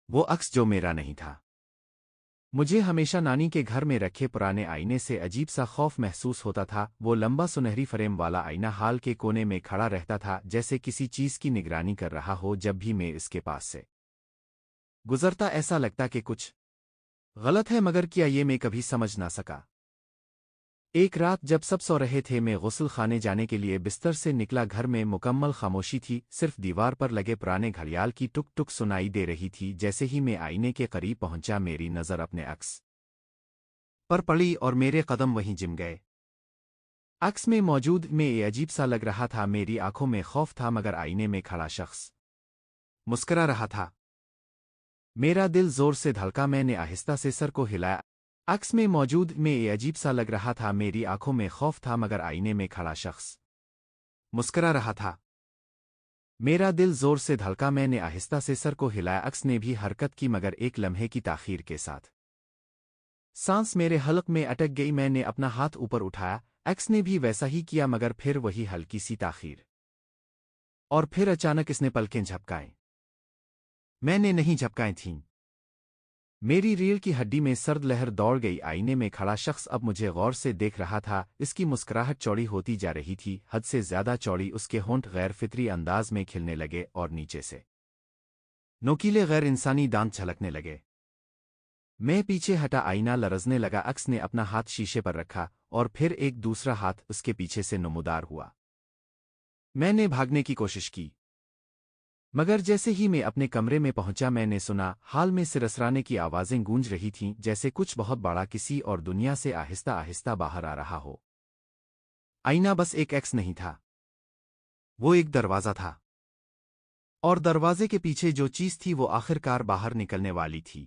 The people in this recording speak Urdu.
وہ عکس جو میرا نہیں تھا۔ مجھے ہمیشہ نانی کے گھر میں رکھے پرانے آئینے سے عجیب سا خوف محسوس ہوتا تھا۔ وہ لمبا سنہری فریم والا آئینہ ہال کے کونے میں کھڑا رہتا تھا، جیسے کسی چیز کی نگرانی کر رہا ہو۔ جب بھی میں اس کے پاس سے گزرتا ایسا لگتا کہ کچھ غلط ہے، مگر کیا یہ میں کبھی سمجھ نہ سکا۔ ایک رات جب سب سو رہے تھے، میں غسل خانے جانے کے لیے بستر سے نکلا۔ گھر میں مکمل خاموشی تھی، صرف دیوار پر لگے پرانے گھڑیال کی ٹک ٹک سنائی دے رہی تھی۔ جیسے ہی میں آئینے کے قریب پہنچا، میری نظر اپنے عکس پر پڑی اور میرے قدم وہیں جم گئے۔ عکس میں موجود میں یہ عجیب سا لگ رہا تھا۔ میری آنکھوں میں خوف تھا، مگر آئینے میں کھڑا شخص مسکرا رہا تھا۔ میرا دل زور سے دھڑکا۔ میں نے آہستہ سے سر کو ہلایا۔ عکس میں موجود میں یہ عجیب سا لگ رہا تھا۔ میری آنکھوں میں خوف تھا، مگر آئینے میں کھڑا شخص مسکرا رہا تھا۔ میرا دل زور سے دھڑکا۔ میں نے آہستہ سے سر کو ہلایا۔ عکس نے بھی حرکت کی، مگر ایک لمحے کی تاخیر کے ساتھ۔ سانس میرے حلق میں اٹک گئی۔ میں نے اپنا ہاتھ اوپر اٹھایا، عکس نے بھی ویسا ہی کیا، مگر پھر وہی ہلکی سی تاخیر۔ اور پھر اچانک اس نے پلکیں جھپکائیں۔ میں نے نہیں جھپکائیں تھیں۔ میری ریڑھ کی ہڈی میں سرد لہر دوڑ گئی۔ آئینے میں کھڑا شخص اب مجھے غور سے دیکھ رہا تھا۔ اس کی مسکراہٹ چوڑی ہوتی جا رہی تھی، حد سے زیادہ چوڑی۔ اس کے ہونٹ غیر فطری انداز میں کھلنے لگے اور نیچے سے نوکیلے غیر انسانی دانت جھلکنے لگے۔ میں پیچھے ہٹا، آئینہ لرزنے لگا۔ عکس نے اپنا ہاتھ شیشے پر رکھا اور پھر ایک دوسرا ہاتھ اس کے پیچھے سے نمودار ہوا۔ میں نے بھاگنے کی کوشش کی، مگر جیسے ہی میں اپنے کمرے میں پہنچا، میں نے سنا حال میں سرسرانے کی آوازیں گونج رہی تھیں، جیسے کچھ بہت بڑا کسی اور دنیا سے آہستہ آہستہ باہر آ رہا ہو۔ آئینہ بس ایک عکس نہیں تھا، وہ ایک دروازہ تھا، اور دروازے کے پیچھے جو چیز تھی وہ آخر کار باہر نکلنے والی تھی۔